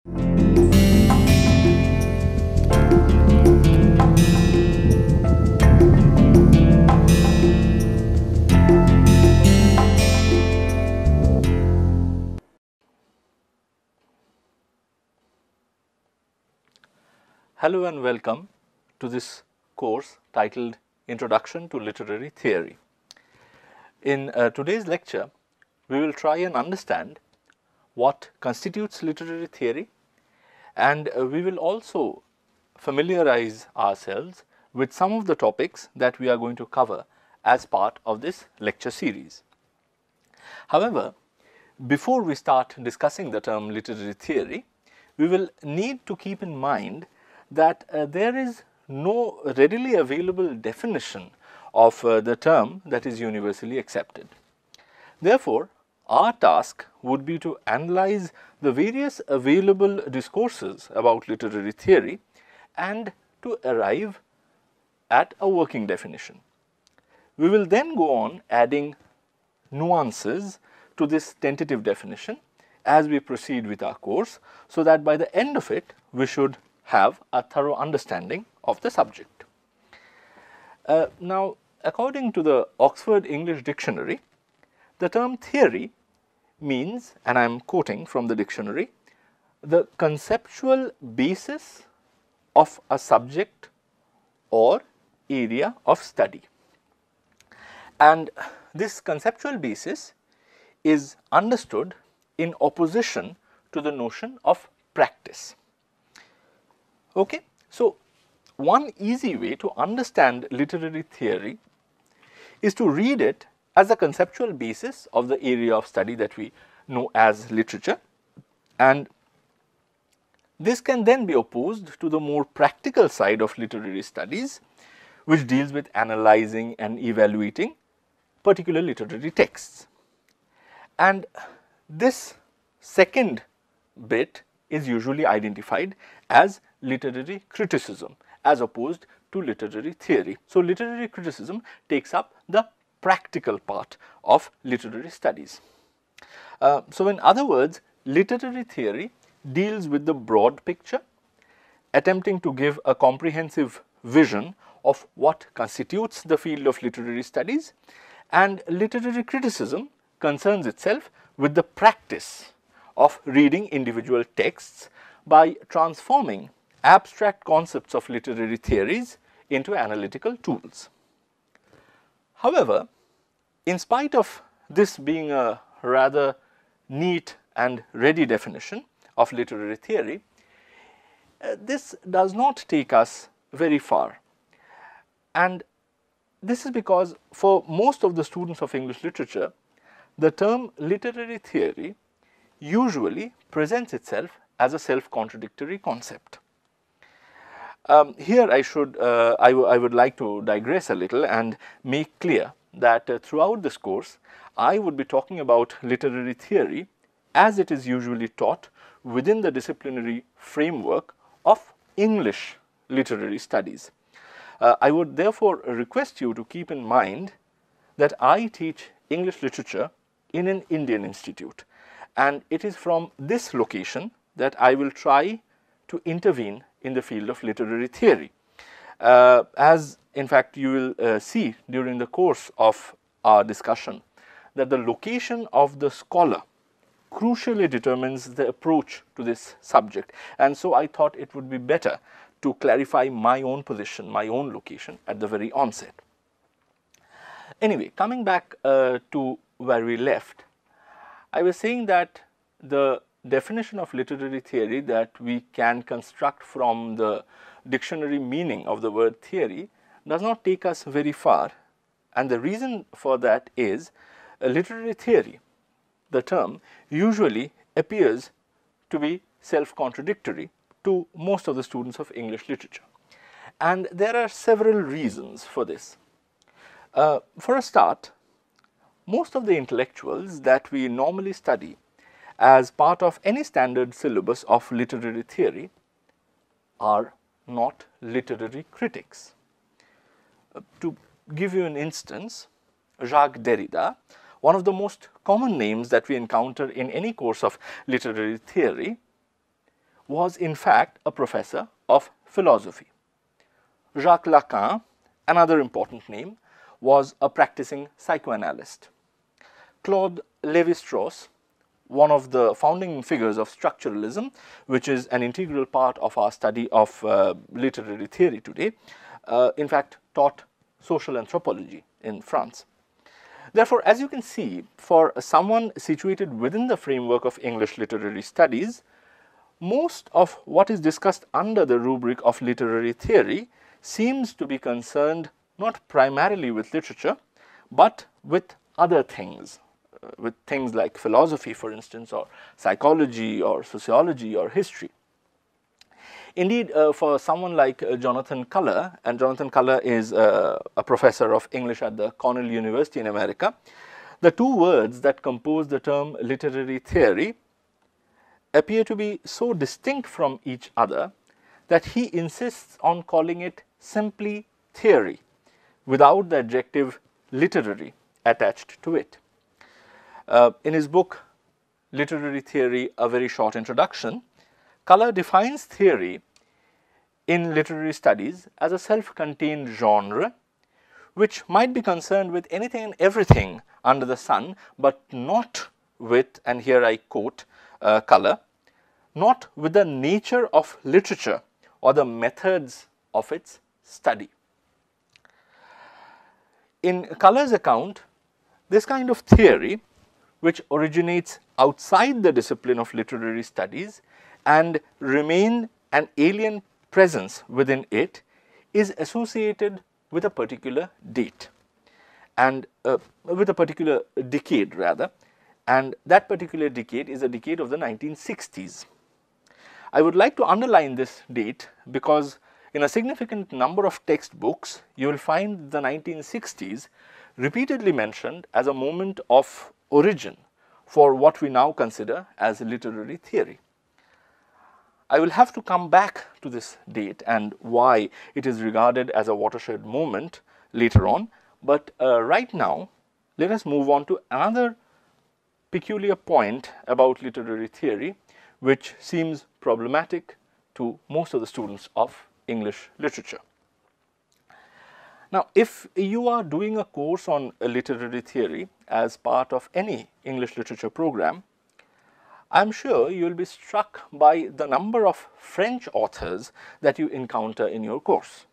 Hello and welcome to this course titled Introduction to Literary Theory. In today's lecture, we will try and understand what constitutes literary theory, and we will also familiarize ourselves with some of the topics that we are going to cover as part of this lecture series. However, before we start discussing the term literary theory, we will need to keep in mind that there is no readily available definition of the term that is universally accepted. Therefore, our task would be to analyze the various available discourses about literary theory and to arrive at a working definition. We will then go on adding nuances to this tentative definition as we proceed with our course, so that by the end of it we should have a thorough understanding of the subject. Now, according to the Oxford English Dictionary, the term theory means, and I am quoting from the dictionary, the conceptual basis of a subject or area of study. And this conceptual basis is understood in opposition to the notion of practice. Okay. So, one easy way to understand literary theory is to read it as a conceptual basis of the area of study that we know as literature, and this can then be opposed to the more practical side of literary studies, which deals with analyzing and evaluating particular literary texts. And this second bit is usually identified as literary criticism as opposed to literary theory. So, literary criticism takes up the practical part of literary studies. So, in other words, literary theory deals with the broad picture, attempting to give a comprehensive vision of what constitutes the field of literary studies, and literary criticism concerns itself with the practice of reading individual texts by transforming abstract concepts of literary theories into analytical tools. However, in spite of this being a rather neat and ready definition of literary theory, this does not take us very far, and this is because for most of the students of English literature, the term literary theory usually presents itself as a self-contradictory concept. Here I would like to digress a little and make clear that throughout this course, I would be talking about literary theory as it is usually taught within the disciplinary framework of English literary studies. I would therefore request you to keep in mind that I teach English literature in an Indian institute, and it is from this location that I will try to intervene in the field of literary theory. As in fact you will see during the course of our discussion, that the location of the scholar crucially determines the approach to this subject, and so I thought it would be better to clarify my own position, my own location at the very onset. Anyway, coming back to where we left, I was saying that the definition of literary theory that we can construct from the dictionary meaning of the word theory does not take us very far, and the reason for that is literary theory, the term, usually appears to be self-contradictory to most of the students of English literature, and there are several reasons for this. For a start, most of the intellectuals that we normally study as part of any standard syllabus of literary theory are not literary critics. To give you an instance, Jacques Derrida, one of the most common names that we encounter in any course of literary theory, was in fact a professor of philosophy. Jacques Lacan, another important name, was a practicing psychoanalyst. Claude Lévi-Strauss, one of the founding figures of structuralism, which is an integral part of our study of literary theory today, in fact taught social anthropology in France. Therefore, as you can see, for someone situated within the framework of English literary studies, most of what is discussed under the rubric of literary theory seems to be concerned not primarily with literature, but with other things, with things like philosophy, for instance, or psychology, or sociology, or history. Indeed, for someone like Jonathan Culler, and Jonathan Culler is a professor of English at the Cornell University in America, the two words that compose the term literary theory appear to be so distinct from each other that he insists on calling it simply theory, without the adjective literary attached to it. In his book, Literary Theory, A Very Short Introduction, Culler defines theory in literary studies as a self-contained genre which might be concerned with anything and everything under the sun, but not with, and here I quote Culler, not with the nature of literature or the methods of its study. In Culler's account, this kind of theory, which originates outside the discipline of literary studies and remain an alien presence within it, is associated with a particular date and with a particular decade rather, and that particular decade is a decade of the 1960s. I would like to underline this date because in a significant number of textbooks you will find the 1960s repeatedly mentioned as a moment of origin for what we now consider as literary theory. I will have to come back to this date and why it is regarded as a watershed moment later on, but right now let us move on to another peculiar point about literary theory which seems problematic to most of the students of English literature. Now, if you are doing a course on literary theory as part of any English literature program, I am sure you will be struck by the number of French authors that you encounter in your course.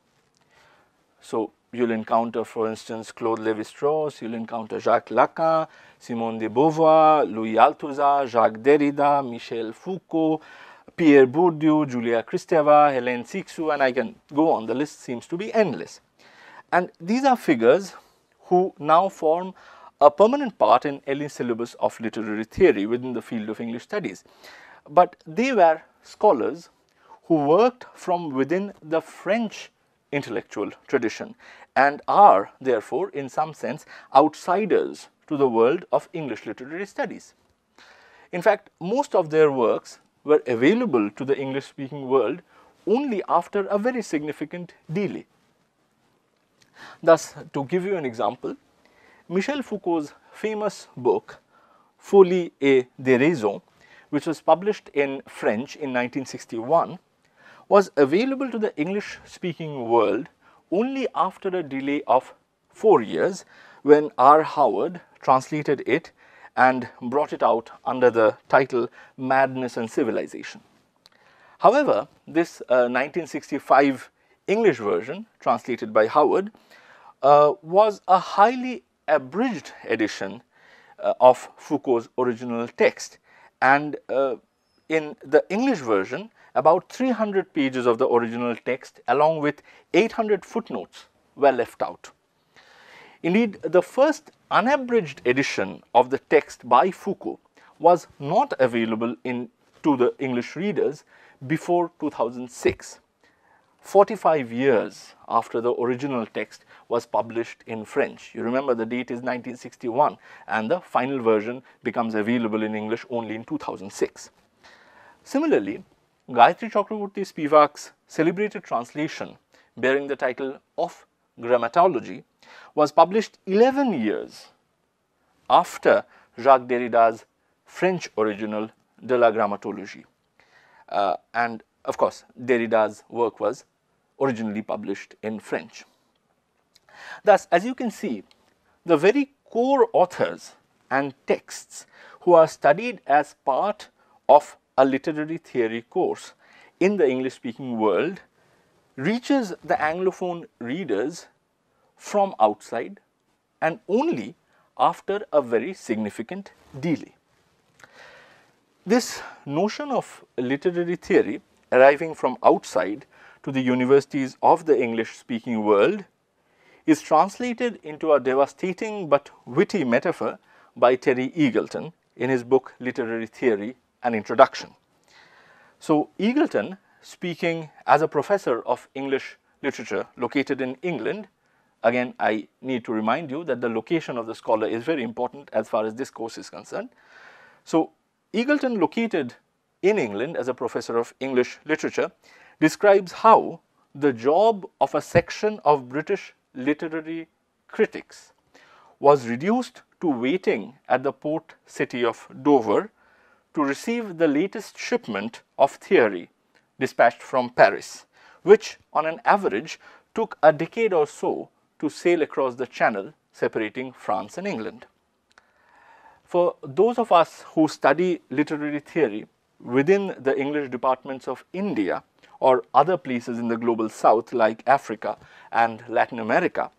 So, you will encounter, for instance, Claude Lévi-Strauss, you will encounter Jacques Lacan, Simone de Beauvoir, Louis Althusser, Jacques Derrida, Michel Foucault, Pierre Bourdieu, Julia Kristeva, Hélène Cixous, and I can go on, the list seems to be endless. And these are figures who now form a permanent part in any syllabus of literary theory within the field of English studies. But they were scholars who worked from within the French intellectual tradition and are therefore in some sense outsiders to the world of English literary studies. In fact, most of their works were available to the English speaking world only after a very significant delay. Thus, to give you an example, Michel Foucault's famous book Folie et déraison, which was published in French in 1961, was available to the English speaking world only after a delay of 4 years when R. Howard translated it and brought it out under the title Madness and Civilization. However, this 1965 English version translated by Howard was a highly abridged edition of Foucault's original text, and in the English version about 300 pages of the original text along with 800 footnotes were left out. Indeed, the first unabridged edition of the text by Foucault was not available to the English readers before 2006. 45 years after the original text was published in French. You remember the date is 1961 and the final version becomes available in English only in 2006. Similarly, Gayatri Chakraborty Spivak's celebrated translation bearing the title Of Grammatology was published 11 years after Jacques Derrida's French original De la Grammatologie. and of course, Derrida's work was originally published in French. Thus, as you can see, the very core authors and texts who are studied as part of a literary theory course in the English-speaking world reaches the Anglophone readers from outside and only after a very significant delay. This notion of literary theory arriving from outside to the universities of the English-speaking world is translated into a devastating but witty metaphor by Terry Eagleton in his book Literary Theory: An Introduction. So Eagleton, speaking as a professor of English literature located in England, again I need to remind you that the location of the scholar is very important as far as this course is concerned. So Eagleton, located in England as a professor of English literature, describes how the job of a section of British literary critics was reduced to waiting at the port city of Dover to receive the latest shipment of theory dispatched from Paris, which on an average took a decade or so to sail across the channel separating France and England. For those of us who study literary theory within the English departments of India or other places in the global south like Africa and Latin America,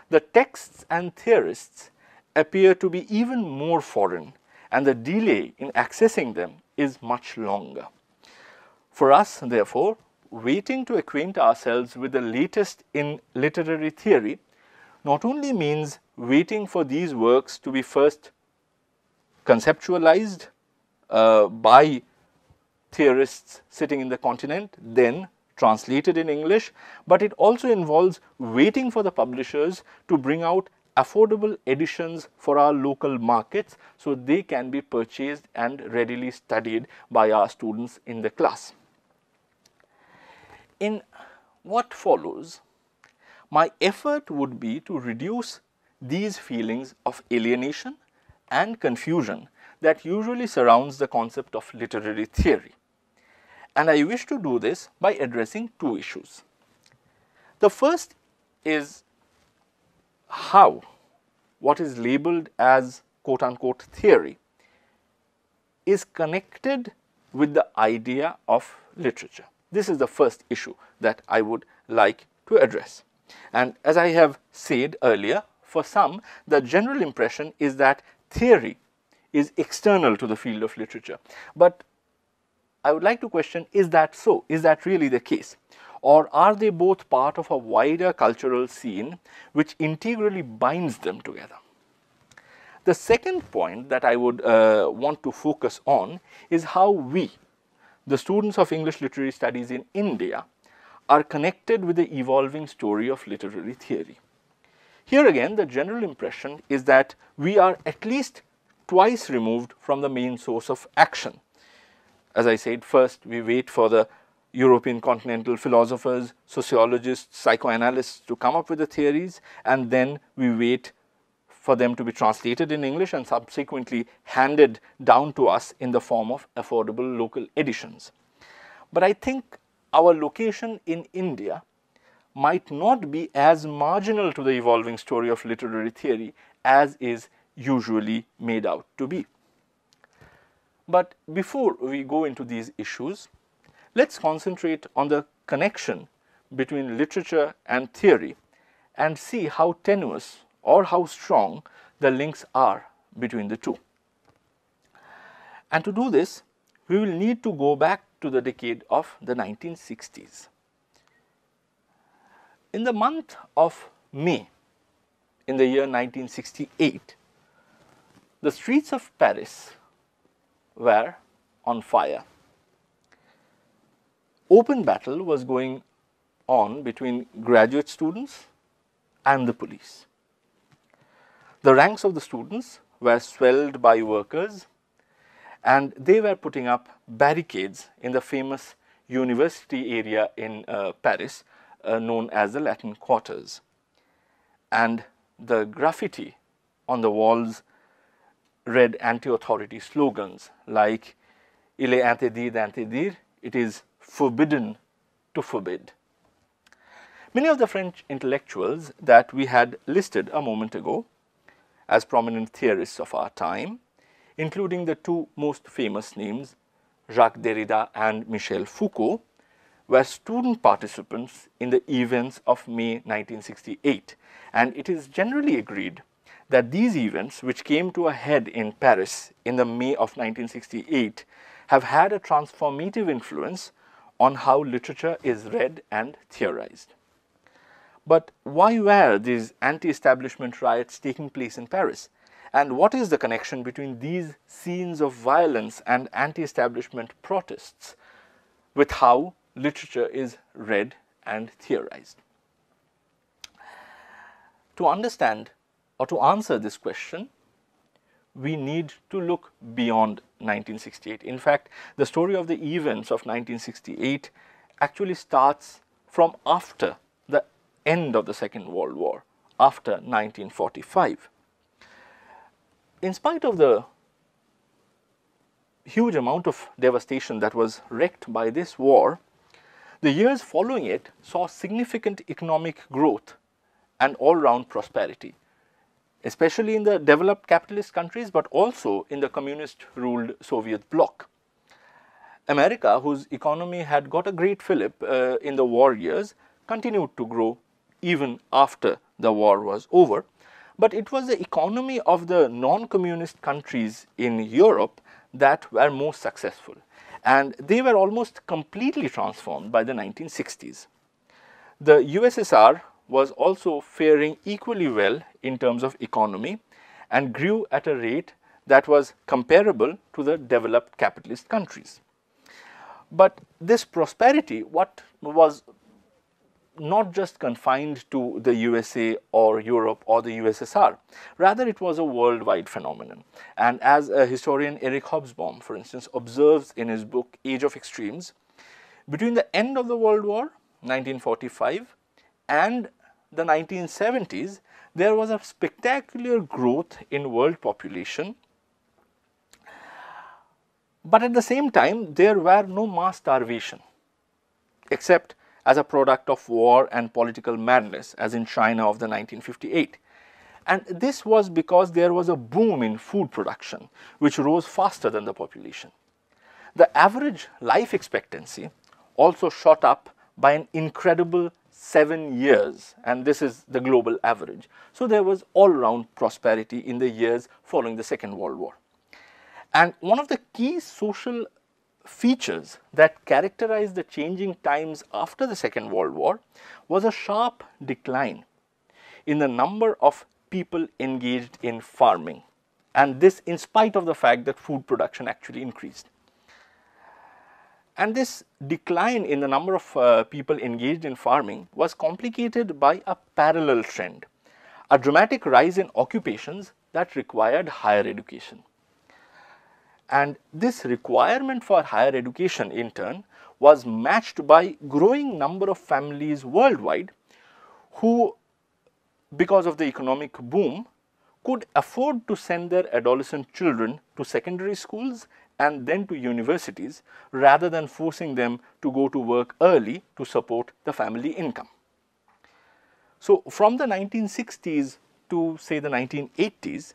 the texts and theorists appear to be even more foreign, and the delay in accessing them is much longer. For us, therefore, waiting to acquaint ourselves with the latest in literary theory not only means waiting for these works to be first conceptualized by theorists sitting in the continent, then translated in English, but it also involves waiting for the publishers to bring out affordable editions for our local markets so they can be purchased and readily studied by our students in the class. In what follows, my effort would be to reduce these feelings of alienation and confusion that usually surrounds the concept of literary theory. And I wish to do this by addressing two issues. The first is how what is labeled as quote-unquote theory is connected with the idea of literature. This is the first issue that I would like to address. And as I have said earlier, for some, the general impression is that theory is external to the field of literature. But I would like to question, is that so? Is that really the case? Or are they both part of a wider cultural scene which integrally binds them together? The second point that I would want to focus on is how we, the students of English literary studies in India, are connected with the evolving story of literary theory. Here again, the general impression is that we are at least twice removed from the main source of action. As I said, first we wait for the European continental philosophers, sociologists, psychoanalysts to come up with the theories, and then we wait for them to be translated in English and subsequently handed down to us in the form of affordable local editions. But I think our location in India might not be as marginal to the evolving story of literary theory as is usually made out to be. But before we go into these issues, let's concentrate on the connection between literature and theory and see how tenuous or how strong the links are between the two. And to do this, we will need to go back to the decade of the 1960s. In the month of May in the year 1968, the streets of Paris were on fire. Open battle was going on between graduate students and the police. The ranks of the students were swelled by workers, and they were putting up barricades in the famous university area in Paris known as the Latin Quarters. And the graffiti on the walls read anti-authority slogans like "Il est interdit d'interdire, it is forbidden to forbid. Many of the French intellectuals that we had listed a moment ago as prominent theorists of our time, including the two most famous names, Jacques Derrida and Michel Foucault, were student participants in the events of May 1968, and it is generally agreed that these events, which came to a head in Paris in the May of 1968, have had a transformative influence on how literature is read and theorized. But why were these anti-establishment riots taking place in Paris? And what is the connection between these scenes of violence and anti-establishment protests with how literature is read and theorized? To understand or to answer this question, we need to look beyond 1968. In fact, the story of the events of 1968 actually starts from after the end of the Second World War, after 1945. In spite of the huge amount of devastation that was wreaked by this war, the years following it saw significant economic growth and all-round prosperity, especially in the developed capitalist countries, but also in the communist-ruled Soviet bloc. America, whose economy had got a great fillip in the war years, continued to grow even after the war was over. But it was the economy of the non-communist countries in Europe that were most successful, and they were almost completely transformed by the 1960s. The USSR was also faring equally well in terms of economy and grew at a rate that was comparable to the developed capitalist countries. But this prosperity, what was not just confined to the USA or Europe or the USSR. Rather, it was a worldwide phenomenon. And as a historian, Eric Hobsbawm, for instance, observes in his book Age of Extremes, between the end of the World War, 1945, and the 1970s, there was a spectacular growth in world population. But at the same time, there were no mass starvation, except as a product of war and political madness, as in China of the 1958. And this was because there was a boom in food production, which rose faster than the population. The average life expectancy also shot up by an incredible 7 years, and this is the global average. So there was all-round prosperity in the years following the Second World War. And one of the key social features that characterized the changing times after the Second World War was a sharp decline in the number of people engaged in farming, and this in spite of the fact that food production actually increased. And this decline in the number of people engaged in farming was complicated by a parallel trend, a dramatic rise in occupations that required higher education. And this requirement for higher education, in turn, was matched by growing number of families worldwide who, because of the economic boom, could afford to send their adolescent children to secondary schools and then to universities, rather than forcing them to go to work early to support the family income. So, from the 1960s to say the 1980s,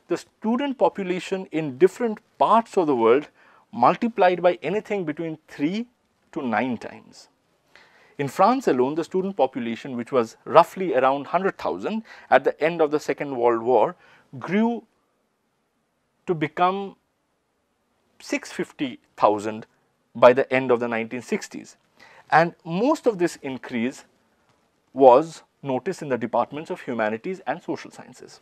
the student population in different parts of the world multiplied by anything between 3 to 9 times. In France alone, the student population, which was roughly around 100,000 at the end of the Second World War, grew to become 650,000 by the end of the 1960s. And most of this increase was noticed in the departments of humanities and social sciences.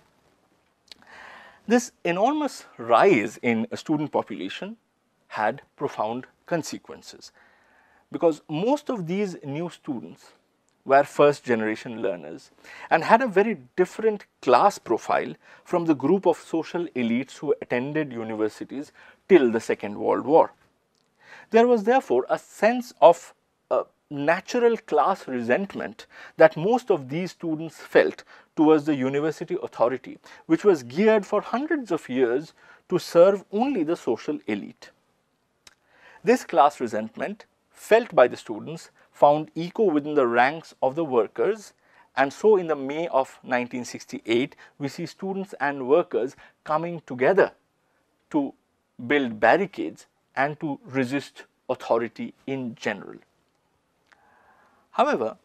This enormous rise in a student population had profound consequences, because most of these new students were first generation learners and had a very different class profile from the group of social elites who attended universities till the Second World War. There was therefore a sense of natural class resentment that most of these students felt towards the university authority, which was geared for hundreds of years to serve only the social elite. This class resentment felt by the students found echo within the ranks of the workers, and so in the May of 1968 we see students and workers coming together to build barricades and to resist authority in general. However,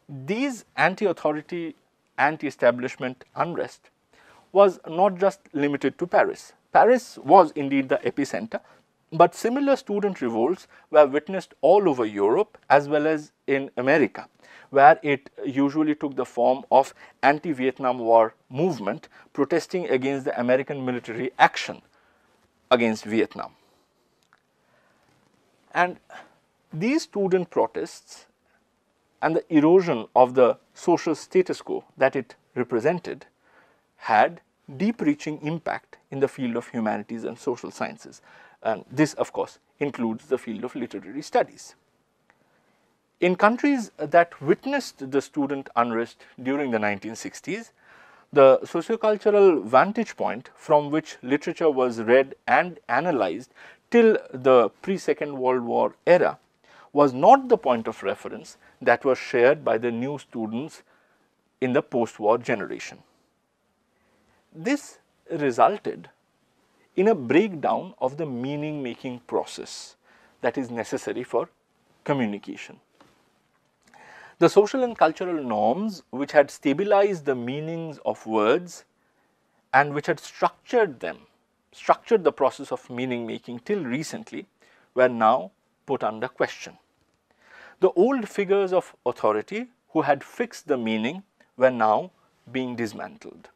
these anti-authority, anti-establishment unrest was not just limited to Paris. Paris was indeed the epicenter, but similar student revolts were witnessed all over Europe as well as in America, where it usually took the form of anti-Vietnam War movement protesting against the American military action against Vietnam. And these student protests and the erosion of the social status quo that it represented had deep-reaching impact in the field of humanities and social sciences, and this of course includes the field of literary studies. In countries that witnessed the student unrest during the 1960s, the sociocultural vantage point from which literature was read and analyzed till the pre-Second World War era was not the point of reference that was shared by the new students in the post-war generation. This resulted in a breakdown of the meaning-making process that is necessary for communication. The social and cultural norms which had stabilized the meanings of words and which had structured the process of meaning-making till recently, were now put under question. The old figures of authority who had fixed the meaning were now being dismantled.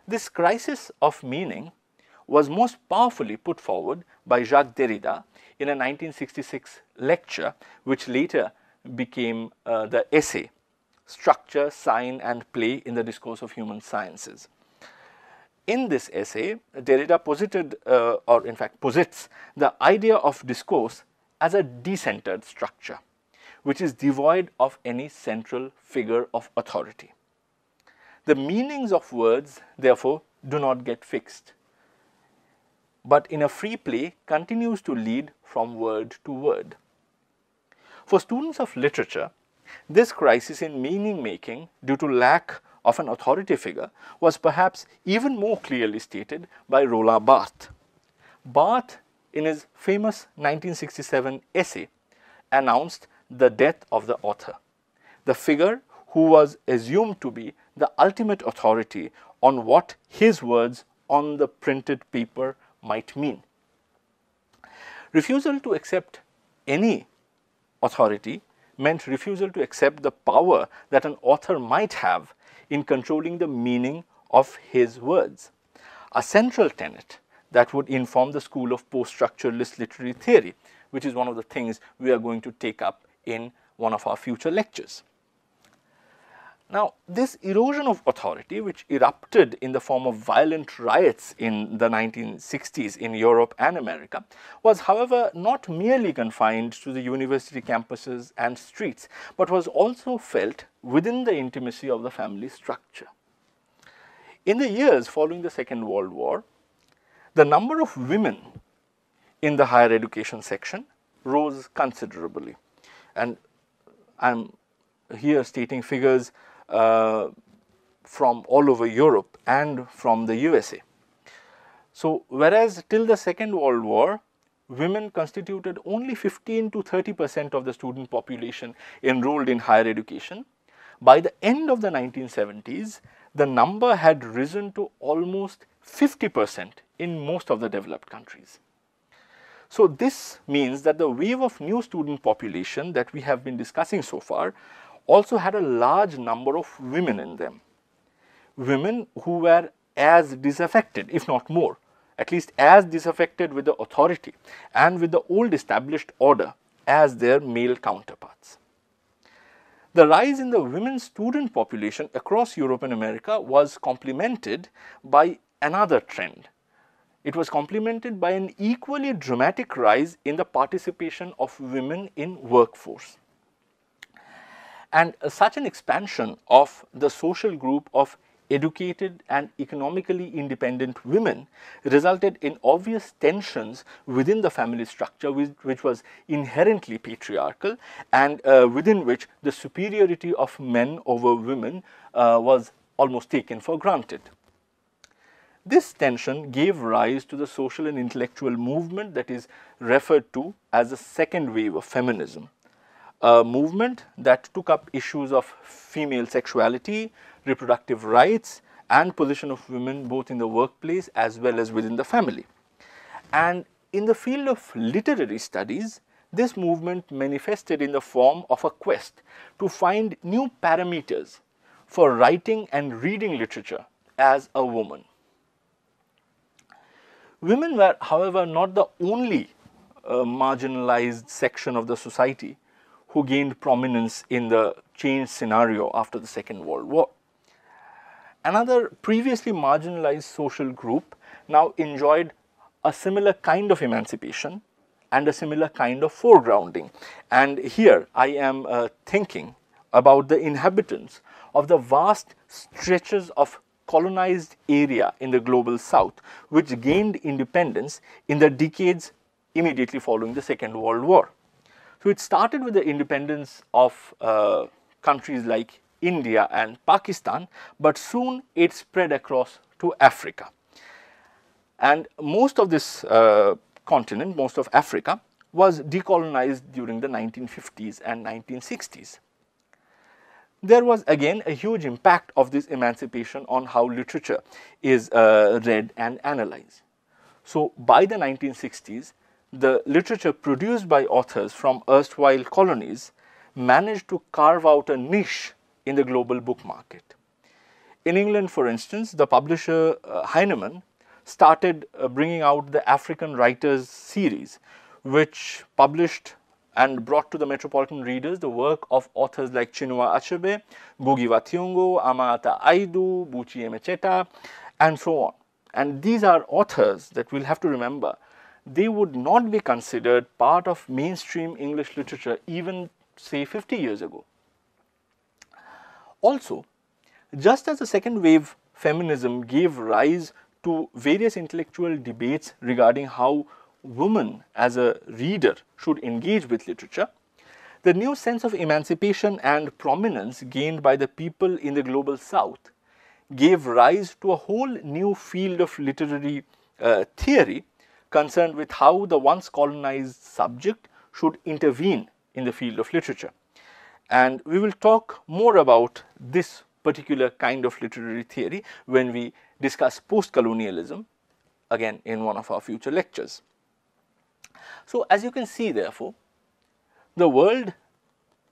This crisis of meaning was most powerfully put forward by Jacques Derrida in a 1966 lecture, which later became the essay Structure, Sign and Play in the Discourse of Human Sciences. In this essay, Derrida posits the idea of discourse as a decentered structure, which is devoid of any central figure of authority. The meanings of words, therefore, do not get fixed, but in a free play continues to lead from word to word. For students of literature, this crisis in meaning-making due to lack of an authority figure was perhaps even more clearly stated by Roland Barthes. Barthes, in his famous 1967 essay, announced the death of the author, the figure who was assumed to be the ultimate authority on what his words on the printed paper might mean. Refusal to accept any authority meant refusal to accept the power that an author might have in controlling the meaning of his words, a central tenet that would inform the school of post-structuralist literary theory, which is one of the things we are going to take up in one of our future lectures. Now, this erosion of authority, which erupted in the form of violent riots in the 1960s in Europe and America, was however not merely confined to the university campuses and streets, but was also felt within the intimacy of the family structure. In the years following the Second World War, the number of women in the higher education section rose considerably, and I am here stating figures from all over Europe and from the USA. So, whereas till the Second World War, women constituted only 15 to 30% of the student population enrolled in higher education, by the end of the 1970s, the number had risen to almost 50% in most of the developed countries. So, this means that the wave of new student population that we have been discussing so far also had a large number of women in them. Women who were as disaffected, if not more, at least as disaffected with the authority and with the old established order as their male counterparts. The rise in the women's student population across Europe and America was complemented by another trend. It was complemented by an equally dramatic rise in the participation of women in workforce. And such an expansion of the social group of educated and economically independent women resulted in obvious tensions within the family structure, which was inherently patriarchal, and within which the superiority of men over women was almost taken for granted. This tension gave rise to the social and intellectual movement that is referred to as the second wave of feminism, a movement that took up issues of female sexuality, reproductive rights, and position of women both in the workplace as well as within the family. And in the field of literary studies, this movement manifested in the form of a quest to find new parameters for writing and reading literature as a woman. Women were, however, not the only marginalized section of the society who gained prominence in the changed scenario after the Second World War. Another previously marginalized social group now enjoyed a similar kind of emancipation and a similar kind of foregrounding. And here I am thinking about the inhabitants of the vast stretches of colonized area in the global south, which gained independence in the decades immediately following the Second World War. So it started with the independence of countries like India and Pakistan, but soon it spread across to Africa. And most of this continent, most of Africa, was decolonized during the 1950s and 1960s. There was again a huge impact of this emancipation on how literature is read and analyzed. So by the 1960s, the literature produced by authors from erstwhile colonies managed to carve out a niche in the global book market. In England, for instance, the publisher Heinemann started bringing out the African Writers series, which published and brought to the metropolitan readers the work of authors like Chinua Achebe, Ngugi wa Thiong'o, Amata Aidu, Buchi Emecheta, and so on. And these are authors that we'll have to remember, they would not be considered part of mainstream English literature even, say, 50 years ago. Also, just as the second wave feminism gave rise to various intellectual debates regarding how women as a reader should engage with literature, the new sense of emancipation and prominence gained by the people in the global south gave rise to a whole new field of literary theory concerned with how the once colonized subject should intervene in the field of literature. And we will talk more about this particular kind of literary theory when we discuss post-colonialism, again in one of our future lectures. So as you can see, therefore, the world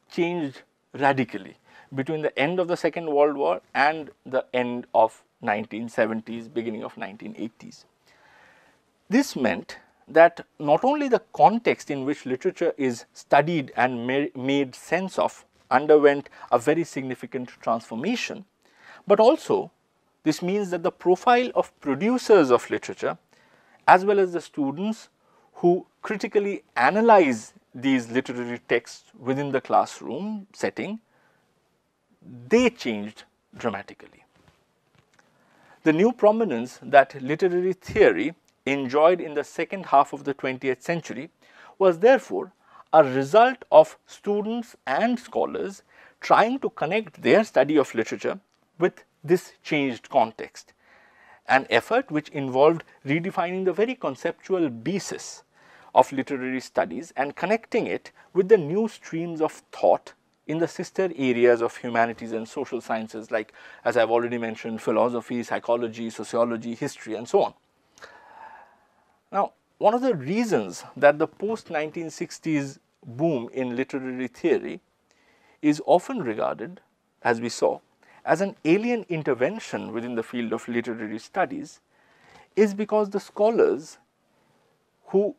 changed radically between the end of the Second World War and the end of 1970s, beginning of 1980s. This meant that not only the context in which literature is studied and made sense of underwent a very significant transformation, but also this means that the profile of producers of literature as well as the students who critically analyze these literary texts within the classroom setting, they changed dramatically. The new prominence that literary theory enjoyed in the second half of the 20th century was therefore a result of students and scholars trying to connect their study of literature with this changed context, an effort which involved redefining the very conceptual basis of literary studies and connecting it with the new streams of thought in the sister areas of humanities and social sciences, like, as I've already mentioned, philosophy, psychology, sociology, history, and so on. Now, one of the reasons that the post-1960s boom in literary theory is often regarded, as we saw, as an alien intervention within the field of literary studies is because the scholars who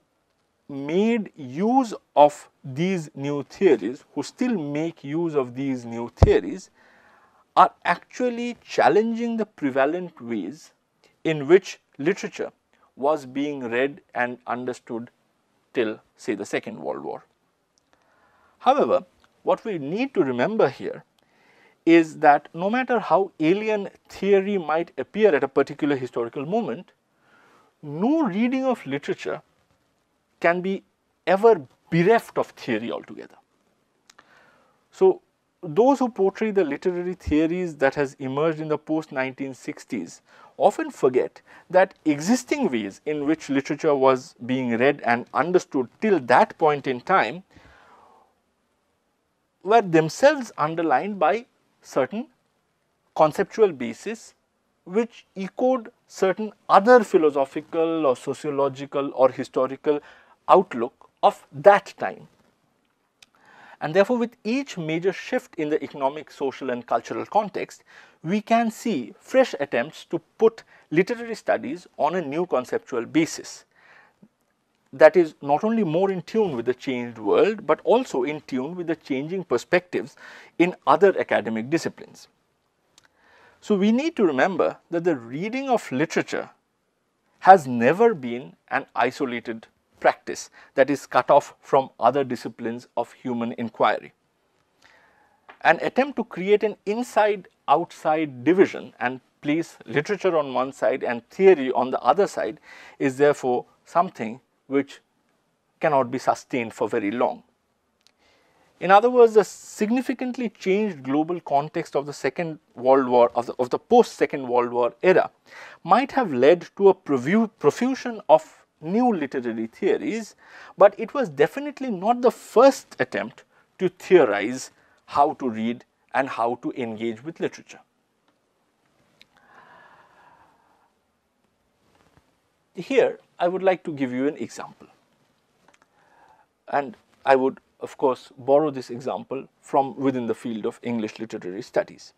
made use of these new theories, who still make use of these new theories, are actually challenging the prevalent ways in which literature was being read and understood till, say, the Second World War. However, what we need to remember here is that no matter how alien theory might appear at a particular historical moment, no reading of literature can be ever bereft of theory altogether. So, those who portray the literary theories that has emerged in the post-1960s often forget that existing ways in which literature was being read and understood till that point in time were themselves underlined by certain conceptual basis which echoed certain other philosophical or sociological or historical outlook of that time. And therefore, with each major shift in the economic, social and cultural context, we can see fresh attempts to put literary studies on a new conceptual basis that is not only more in tune with the changed world, but also in tune with the changing perspectives in other academic disciplines. So, we need to remember that the reading of literature has never been an isolated practice that is cut off from other disciplines of human inquiry. An attempt to create an inside-outside division and place literature on one side and theory on the other side is therefore something which cannot be sustained for very long. In other words, the significantly changed global context of the Second World War, of the post-Second World War era might have led to a profusion of new literary theories, but it was definitely not the first attempt to theorize how to read and how to engage with literature. Here, I would like to give you an example, and I would of course borrow this example from within the field of English literary studies.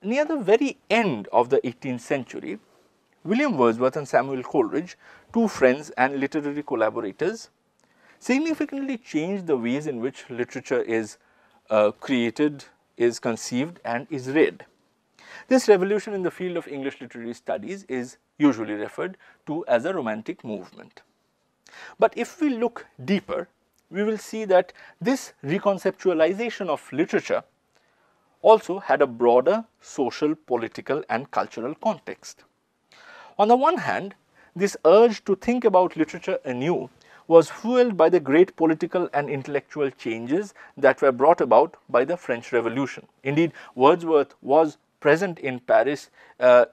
Near the very end of the 18th century, William Wordsworth and Samuel Coleridge, two friends and literary collaborators, significantly changed the ways in which literature is created, is conceived and is read. This revolution in the field of English literary studies is usually referred to as a Romantic movement. But if we look deeper, we will see that this reconceptualization of literature also had a broader social, political and cultural context. On the one hand, this urge to think about literature anew was fueled by the great political and intellectual changes that were brought about by the French Revolution. Indeed, Wordsworth was present in Paris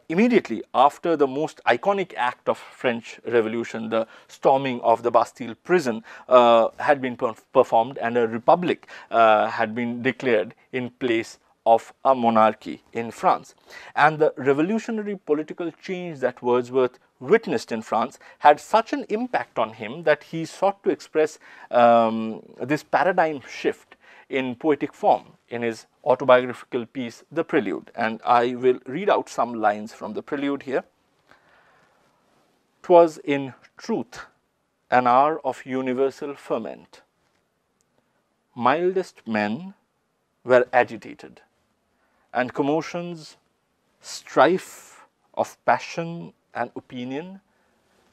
immediately after the most iconic act of French Revolution, the storming of the Bastille prison, had been performed and a republic had been declared in place of a monarchy in France. And the revolutionary political change that Wordsworth witnessed in France had such an impact on him that he sought to express this paradigm shift in poetic form in his autobiographical piece, The Prelude. And I will read out some lines from the Prelude here. "'Twas in truth an hour of universal ferment. Mildest men were agitated, and commotions, strife of passion and opinion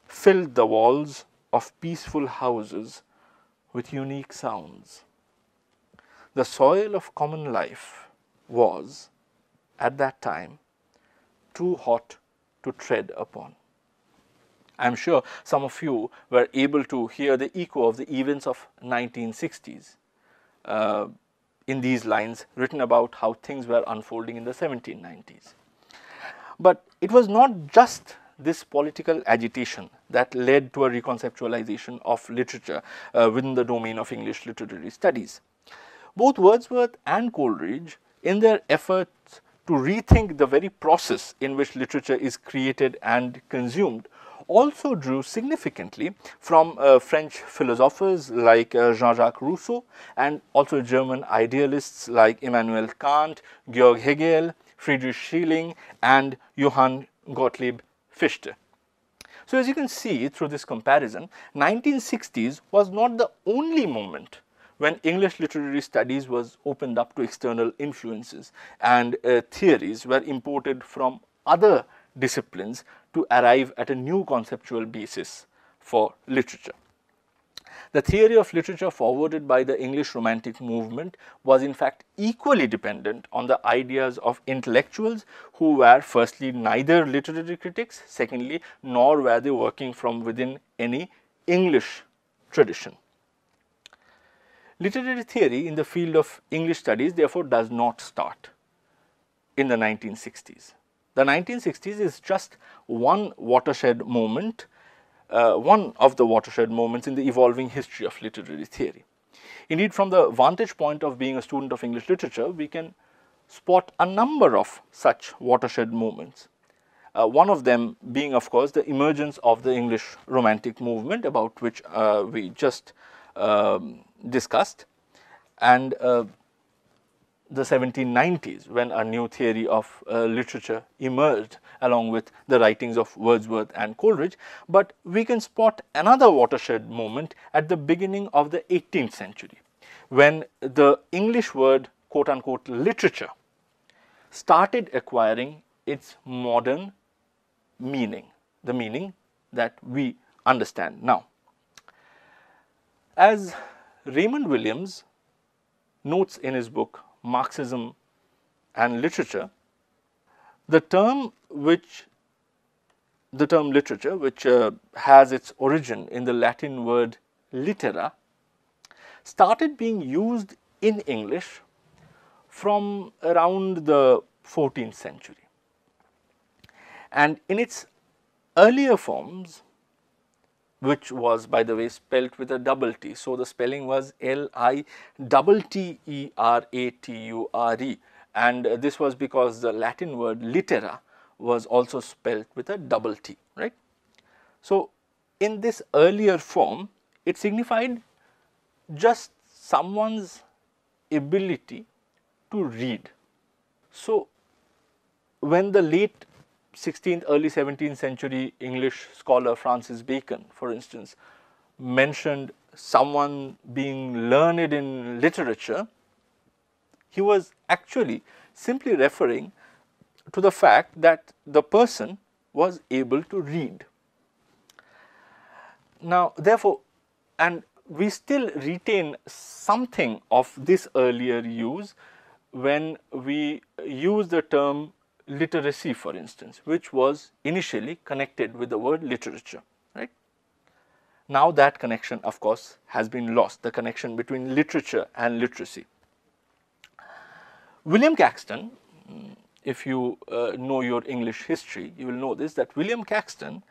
filled the walls of peaceful houses with unique sounds. The soil of common life was, at that time, too hot to tread upon." I am sure some of you were able to hear the echo of the events of 1960s in these lines written about how things were unfolding in the 1790s. But it was not just this political agitation that led to a reconceptualization of literature within the domain of English literary studies. Both Wordsworth and Coleridge, in their efforts to rethink the very process in which literature is created and consumed, also drew significantly from French philosophers like Jean-Jacques Rousseau and also German idealists like Immanuel Kant, Georg Hegel, Friedrich Schelling and Johann Gottlieb Fichte. So as you can see through this comparison, 1960s was not the only moment when English literary studies was opened up to external influences and theories were imported from other disciplines to arrive at a new conceptual basis for literature. The theory of literature forwarded by the English Romantic movement was in fact equally dependent on the ideas of intellectuals who were firstly neither literary critics, secondly nor were they working from within any English tradition. Literary theory in the field of English studies therefore does not start in the 1960s. The 1960s is just one watershed moment, one of the watershed moments in the evolving history of literary theory. Indeed, from the vantage point of being a student of English literature, we can spot a number of such watershed moments. One of them being, of course, the emergence of the English Romantic movement, about which we just discussed, and the 1790s, when a new theory of literature emerged along with the writings of Wordsworth and Coleridge. But we can spot another watershed moment at the beginning of the 18th century, when the English word quote unquote literature started acquiring its modern meaning, the meaning that we understand now. As Raymond Williams notes in his book Marxism and Literature, the term literature, which has its origin in the Latin word litera, started being used in English from around the 14th century. And in its earlier forms, which was, by the way, spelt with a double T. So, the spelling was Literature, and this was because the Latin word litera was also spelt with a double T, right. So, in this earlier form, it signified just someone's ability to read. So, when the late 16th, early 17th century English scholar Francis Bacon, for instance, mentioned someone being learned in literature, he was actually simply referring to the fact that the person was able to read. Now, therefore, and we still retain something of this earlier use when we use the term literacy, for instance, which was initially connected with the word literature, right. Now, that connection, of course, has been lost, the connection between literature and literacy. William Caxton, if you know your English history, you will know this, that William Caxton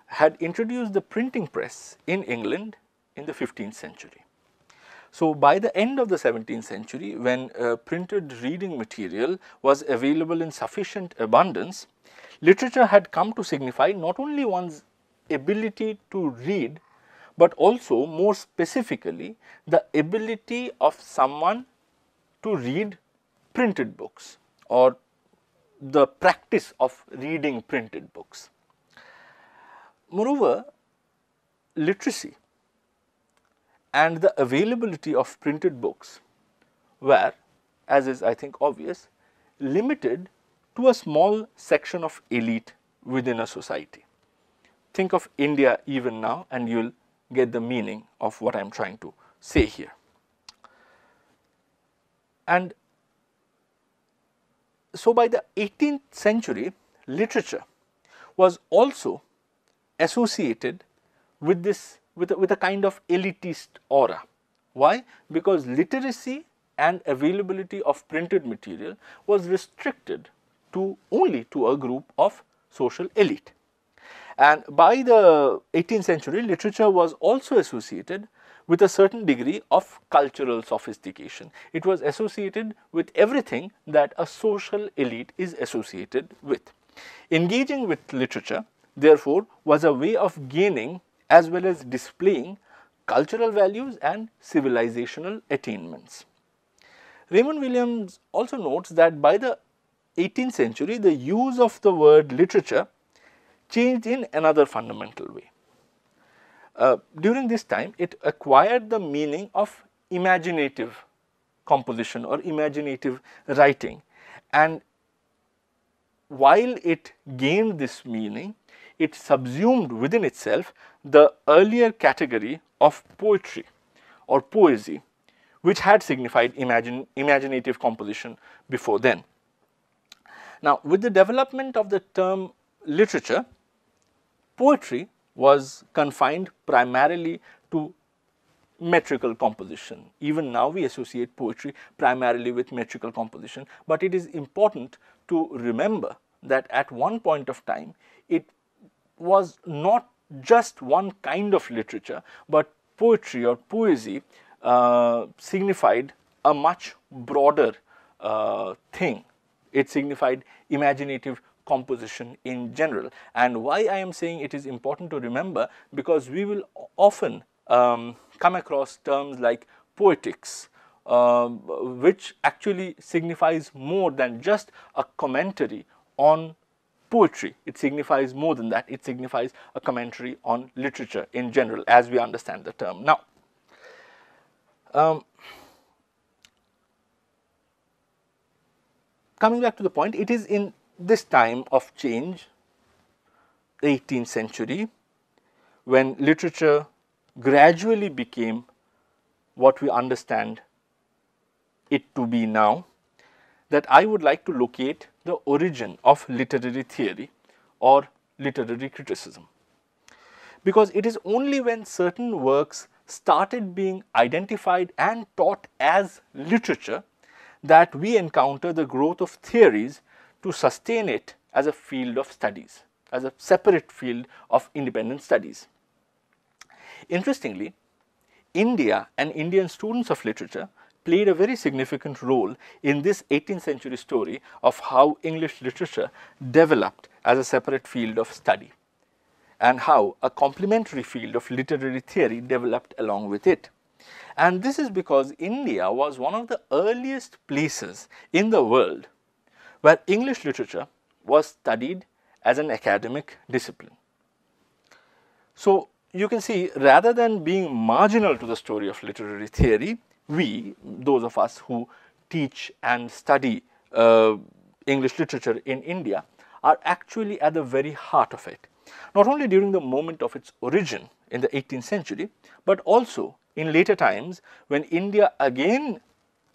had introduced the printing press in England in the 15th century. So, by the end of the 17th century, when printed reading material was available in sufficient abundance, literature had come to signify not only one's ability to read, but also more specifically the ability of someone to read printed books or the practice of reading printed books. Moreover, literacy and the availability of printed books were, as is I think obvious, limited to a small section of elite within a society. Think of India even now and you will get the meaning of what I am trying to say here. And so, by the 18th century, literature was also associated with this, with a kind of elitist aura. Why? Because literacy and availability of printed material was restricted to only to a group of social elite. And by the 18th century, literature was also associated with a certain degree of cultural sophistication. It was associated with everything that a social elite is associated with. Engaging with literature, therefore, was a way of gaining as well as displaying cultural values and civilizational attainments. Raymond Williams also notes that by the 18th century, the use of the word literature changed in another fundamental way. During this time, it acquired the meaning of imaginative composition or imaginative writing, and while it gained this meaning, it subsumed within itself the earlier category of poetry or poesy, which had signified imaginative composition before then. Now, with the development of the term literature, poetry was confined primarily to metrical composition. Even now we associate poetry primarily with metrical composition, but it is important to remember that at one point of time it was not just one kind of literature, but poetry or poesy signified a much broader thing. It signified imaginative composition in general. And why I am saying it is important to remember, because we will often come across terms like poetics, which actually signifies more than just a commentary on poetry. It signifies more than that. It signifies a commentary on literature in general, as we understand the term now. Coming back to the point, it is in this time of change, the 18th century, when literature gradually became what we understand it to be now, that I would like to locate the origin of literary theory or literary criticism. Because it is only when certain works started being identified and taught as literature that we encounter the growth of theories to sustain it as a field of studies, as a separate field of independent studies. Interestingly, India and Indian students of literature played a very significant role in this 18th century story of how English literature developed as a separate field of study, and how a complementary field of literary theory developed along with it. And this is because India was one of the earliest places in the world where English literature was studied as an academic discipline. So, you can see, rather than being marginal to the story of literary theory, we, those of us who teach and study English literature in India, are actually at the very heart of it. Not only during the moment of its origin in the 18th century, but also in later times when India again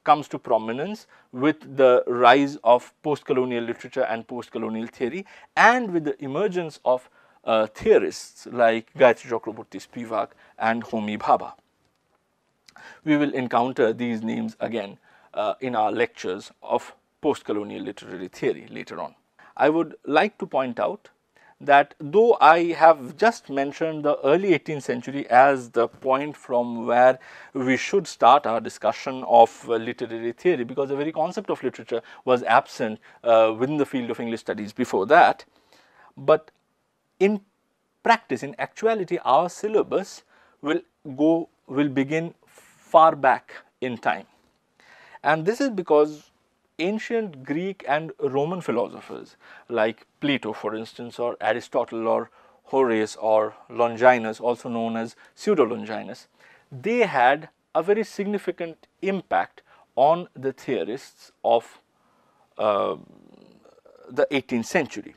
comes to prominence with the rise of post-colonial literature and post-colonial theory, and with the emergence of theorists like Gayatri Chakraborty Spivak and Homi Bhabha. We will encounter these names again in our lectures of post-colonial literary theory later on. I would like to point out that though I have just mentioned the early 18th century as the point from where we should start our discussion of literary theory, because the very concept of literature was absent within the field of English studies before that, but in practice, in actuality, our syllabus will begin far back in time. And this is because ancient Greek and Roman philosophers like Plato, for instance, or Aristotle, or Horace, or Longinus, also known as Pseudo-Longinus, they had a very significant impact on the theorists of the 18th century.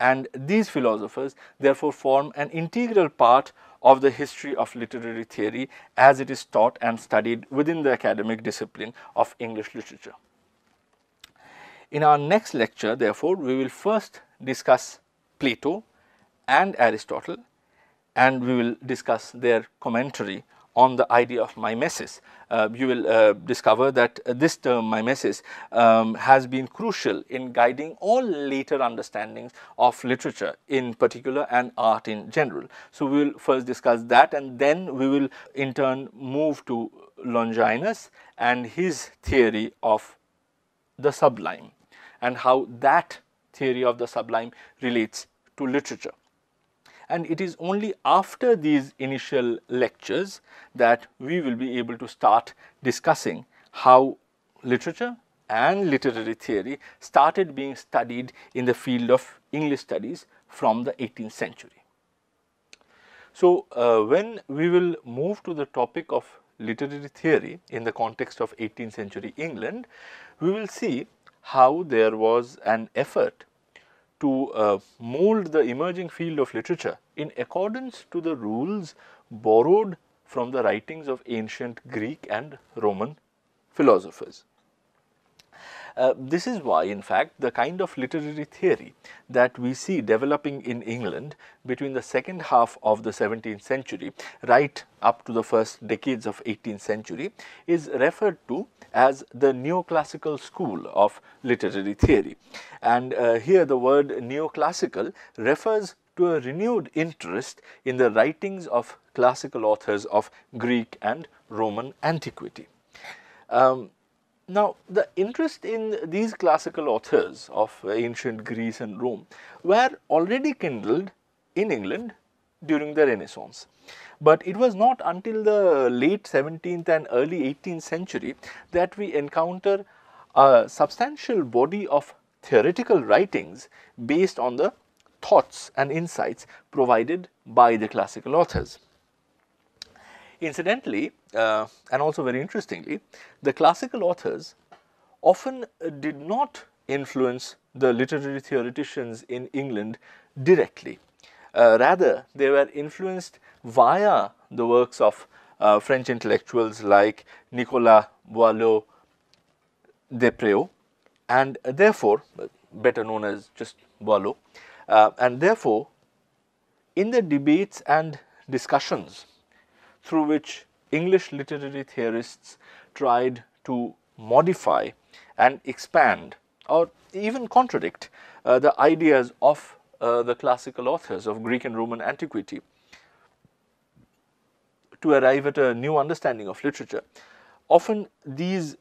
And these philosophers therefore form an integral part of the history of literary theory as it is taught and studied within the academic discipline of English literature. In our next lecture, therefore, we will first discuss Plato and Aristotle, and we will discuss their commentary on the idea of mimesis. You will discover that this term mimesis has been crucial in guiding all later understandings of literature in particular and art in general. So, we will first discuss that, and then we will in turn move to Longinus and his theory of the sublime, and how that theory of the sublime relates to literature. And it is only after these initial lectures that we will be able to start discussing how literature and literary theory started being studied in the field of English studies from the 18th century. So, when we will move to the topic of literary theory in the context of 18th century England, we will see how there was an effort to mold the emerging field of literature in accordance to the rules borrowed from the writings of ancient Greek and Roman philosophers. This is why, in fact, the kind of literary theory that we see developing in England between the second half of the 17th century right up to the first decades of 18th century is referred to as the neoclassical school of literary theory. And here the word neoclassical refers to a renewed interest in the writings of classical authors of Greek and Roman antiquity. Now, the interest in these classical authors of ancient Greece and Rome were already kindled in England during the Renaissance. But it was not until the late 17th and early 18th century that we encounter a substantial body of theoretical writings based on the thoughts and insights provided by the classical authors. Incidentally, and also very interestingly, the classical authors often did not influence the literary theoreticians in England directly. Rather, they were influenced via the works of French intellectuals like Nicolas Boileau Despréaux, and therefore, better known as just Boileau, and therefore, in the debates and discussions through which English literary theorists tried to modify and expand or even contradict the ideas of the classical authors of Greek and Roman antiquity to arrive at a new understanding of literature. Often these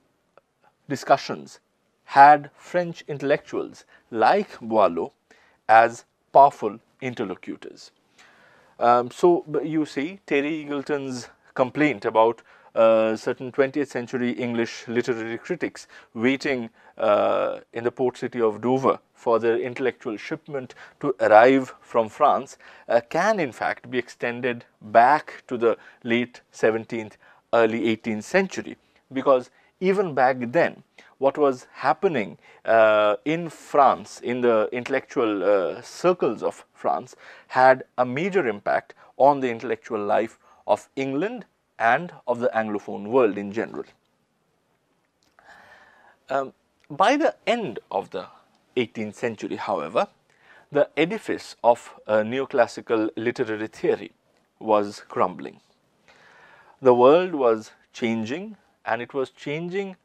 discussions had French intellectuals like Boileau as powerful interlocutors. So you see Terry Eagleton's complaint about certain 20th century English literary critics waiting in the port city of Dover for their intellectual shipment to arrive from France can in fact be extended back to the late 17th, early 18th century, because even back then what was happening in France, in the intellectual circles of France, had a major impact on the intellectual life of England and of the Anglophone world in general. By the end of the 18th century, however, the edifice of neoclassical literary theory was crumbling. The world was changing, and it was changing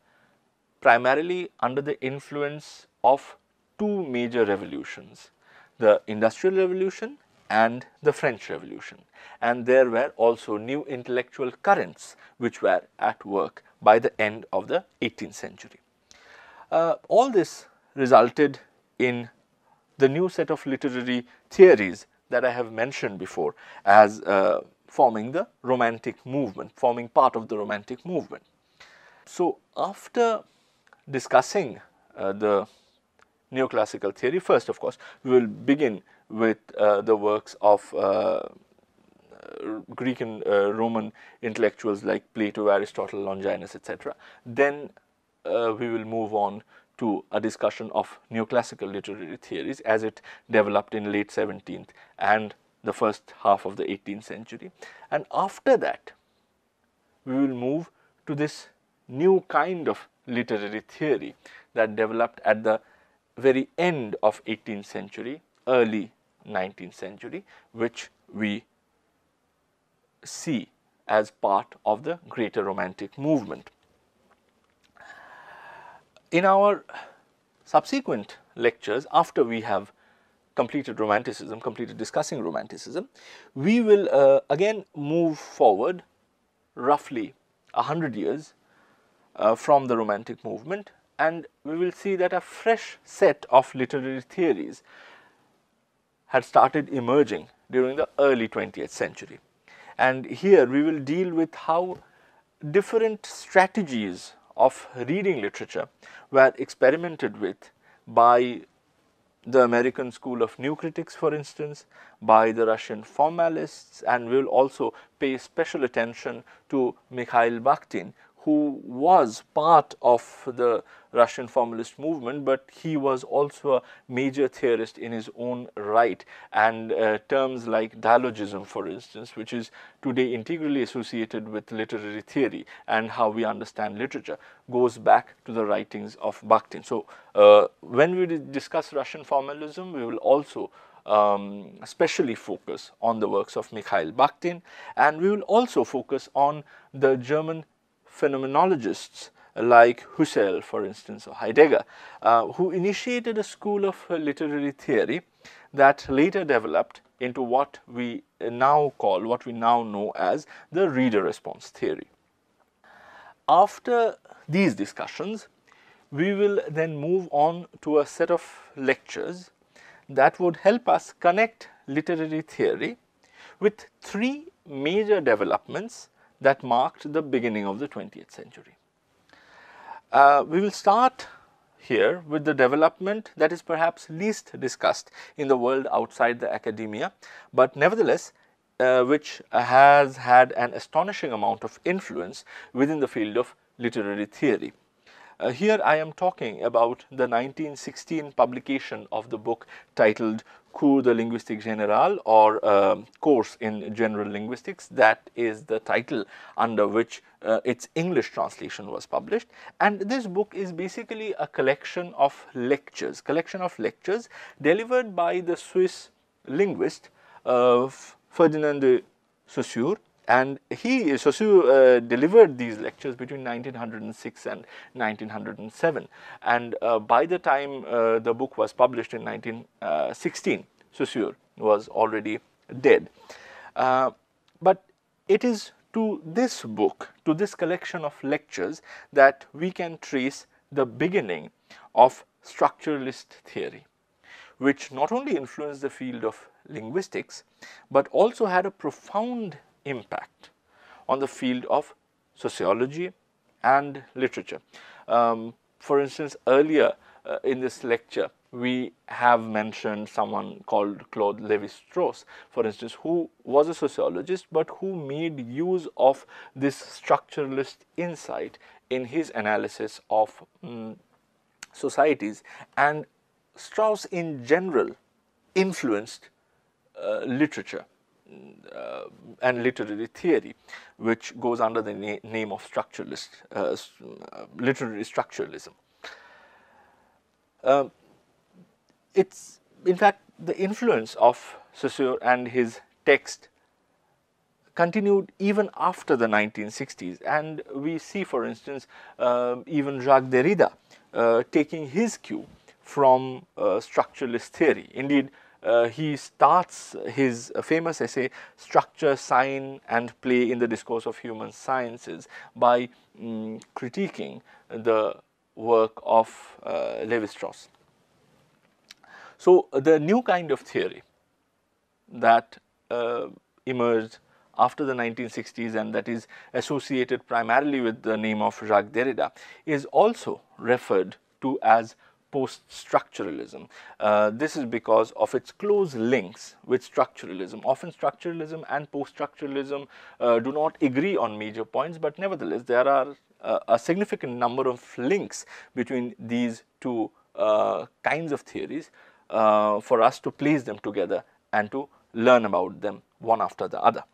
primarily under the influence of two major revolutions, the Industrial Revolution and the French Revolution. And there were also new intellectual currents which were at work by the end of the 18th century. All this resulted in the new set of literary theories that I have mentioned before as forming the Romantic movement, forming part of the Romantic movement. So, after discussing the neoclassical theory, first of course, we will begin with the works of Greek and Roman intellectuals like Plato, Aristotle, Longinus, etc. Then we will move on to a discussion of neoclassical literary theories as it developed in late 17th and the first half of the 18th century. And after that, we will move to this new kind of literary theory that developed at the very end of 18th century, early 19th century, which we see as part of the greater Romantic movement. In our subsequent lectures, after we have completed Romanticism, completed discussing Romanticism, we will again move forward roughly 100 years from the Romantic movement, and we will see that a fresh set of literary theories had started emerging during the early 20th century. And here we will deal with how different strategies of reading literature were experimented with by the American school of new critics, for instance, by the Russian formalists, and we will also pay special attention to Mikhail Bakhtin, who was part of the Russian formalist movement, but he was also a major theorist in his own right. And terms like dialogism, for instance, which is today integrally associated with literary theory and how we understand literature, goes back to the writings of Bakhtin. So when we discuss Russian formalism, we will also especially focus on the works of Mikhail Bakhtin, and we will also focus on the German phenomenologists like Husserl, for instance, or Heidegger, who initiated a school of literary theory that later developed into what we now know as the reader response theory. After these discussions, we will then move on to a set of lectures that would help us connect literary theory with three major developments that marked the beginning of the 20th century. We will start here with the development that is perhaps least discussed in the world outside the academia, but nevertheless which has had an astonishing amount of influence within the field of literary theory. Here I am talking about the 1916 publication of the book titled Cours de linguistique générale, or Course in General Linguistics. That is the title under which its English translation was published. And this book is basically a collection of lectures delivered by the Swiss linguist Ferdinand de Saussure. And Saussure delivered these lectures between 1906 and 1907, and by the time the book was published in 1916, Saussure was already dead. But it is to this book, to this collection of lectures, that we can trace the beginning of structuralist theory, which not only influenced the field of linguistics, but also had a profound impact on the field of sociology and literature. For instance, earlier in this lecture, we have mentioned someone called Claude Lévi-Strauss, for instance, who was a sociologist, but who made use of this structuralist insight in his analysis of societies. And Strauss in general influenced literature and literary theory, which goes under the name of structuralist, literary structuralism. It's in fact the influence of Saussure and his text continued even after the 1960s, and we see, for instance, even Jacques Derrida taking his cue from structuralist theory. Indeed, he starts his famous essay, Structure, Sign and Play in the Discourse of Human Sciences, by critiquing the work of Lévi-Strauss. So, the new kind of theory that emerged after the 1960s, and that is associated primarily with the name of Jacques Derrida, is also referred to as post-structuralism. This is because of its close links with structuralism. Often structuralism and post-structuralism do not agree on major points, but nevertheless there are a significant number of links between these two kinds of theories for us to place them together and to learn about them one after the other.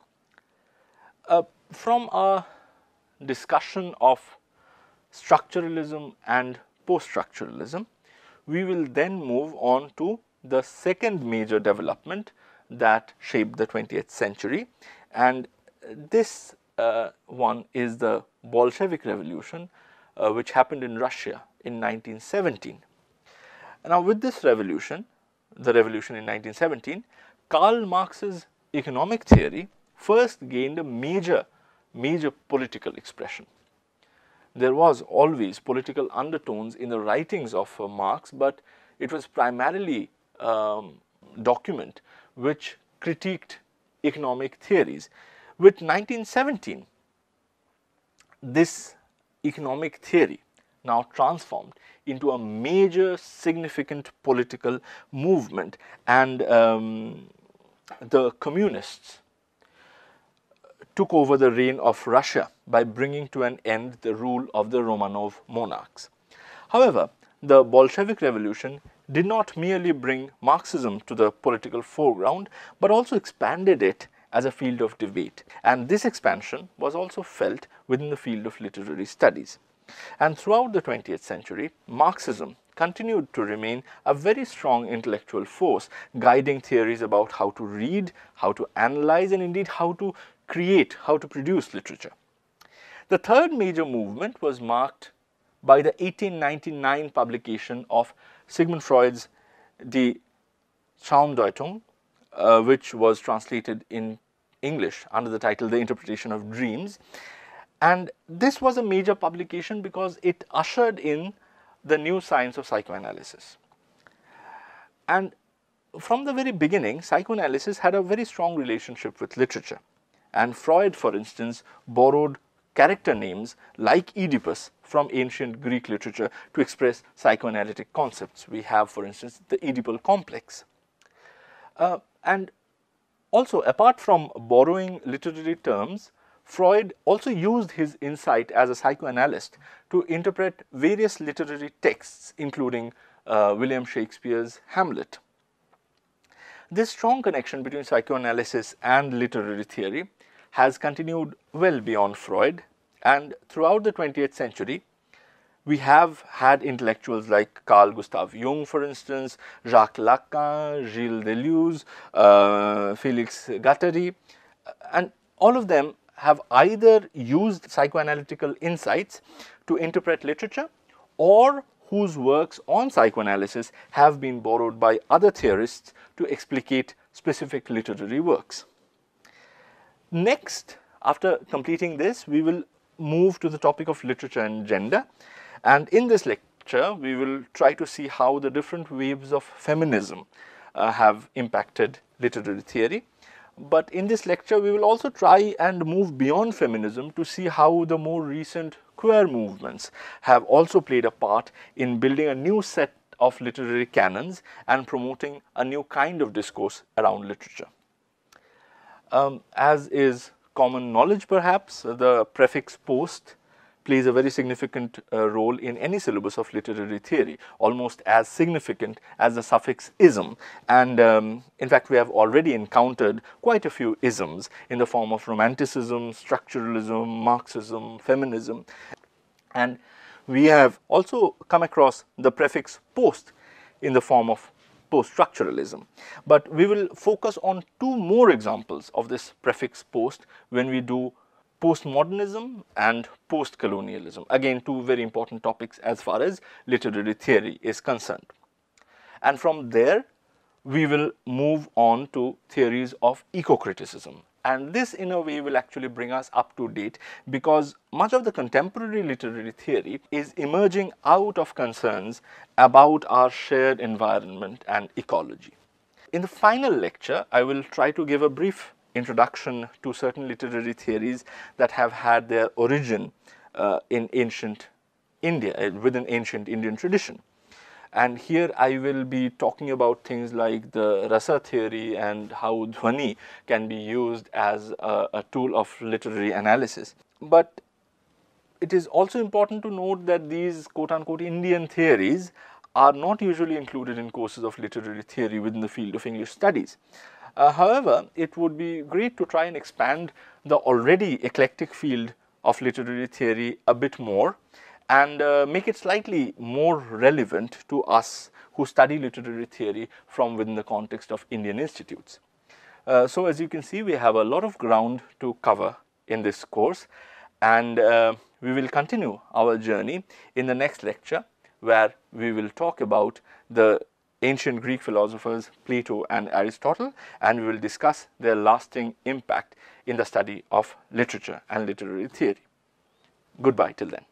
From our discussion of structuralism and post-structuralism, we will then move on to the second major development that shaped the 20th century, and this one is the Bolshevik Revolution, which happened in Russia in 1917. Now, with this revolution, the revolution in 1917, Karl Marx's economic theory first gained a major political expression. There was always political undertones in the writings of Marx, but it was primarily document which critiqued economic theories. With 1917, this economic theory now transformed into a major significant political movement, and the communists took over the reign of Russia by bringing to an end the rule of the Romanov monarchs. However, the Bolshevik Revolution did not merely bring Marxism to the political foreground, but also expanded it as a field of debate. And this expansion was also felt within the field of literary studies. And throughout the 20th century, Marxism continued to remain a very strong intellectual force, guiding theories about how to read, how to analyze, and indeed how to create, how to produce literature. The third major movement was marked by the 1899 publication of Sigmund Freud's Die Traumdeutung, which was translated in English under the title The Interpretation of Dreams. And this was a major publication because it ushered in the new science of psychoanalysis. And from the very beginning, psychoanalysis had a very strong relationship with literature. And Freud, for instance, borrowed character names like Oedipus from ancient Greek literature to express psychoanalytic concepts. We have, for instance, the Oedipal complex. And also, apart from borrowing literary terms, Freud also used his insight as a psychoanalyst to interpret various literary texts, including William Shakespeare's Hamlet. This strong connection between psychoanalysis and literary theory has continued well beyond Freud, and throughout the 20th century, we have had intellectuals like Carl Gustav Jung, for instance, Jacques Lacan, Gilles Deleuze, Félix Guattari, and all of them have either used psychoanalytical insights to interpret literature, or whose works on psychoanalysis have been borrowed by other theorists to explicate specific literary works. Next, after completing this, we will move to the topic of literature and gender. And in this lecture, we will try to see how the different waves of feminism have impacted literary theory. But in this lecture, we will also try and move beyond feminism to see how the more recent queer movements have also played a part in building a new set of literary canons and promoting a new kind of discourse around literature. As is common knowledge perhaps, the prefix post plays a very significant role in any syllabus of literary theory, almost as significant as the suffix ism. And in fact, we have already encountered quite a few isms in the form of romanticism, structuralism, Marxism, feminism. And we have also come across the prefix post in the form of post-structuralism. But we will focus on two more examples of this prefix post when we do postmodernism and post-colonialism. Again, two very important topics as far as literary theory is concerned. And from there, we will move on to theories of eco-criticism. And this, in a way, will actually bring us up to date, because much of the contemporary literary theory is emerging out of concerns about our shared environment and ecology. In the final lecture, I will try to give a brief introduction to certain literary theories that have had their origin in ancient India, within ancient Indian tradition. And here I will be talking about things like the rasa theory and how dhwani can be used as a tool of literary analysis. But it is also important to note that these quote-unquote Indian theories are not usually included in courses of literary theory within the field of English studies. However, it would be great to try and expand the already eclectic field of literary theory a bit more and make it slightly more relevant to us who study literary theory from within the context of Indian institutes. So as you can see, we have a lot of ground to cover in this course, and we will continue our journey in the next lecture, where we will talk about the ancient Greek philosophers Plato and Aristotle, and we will discuss their lasting impact in the study of literature and literary theory. Goodbye till then.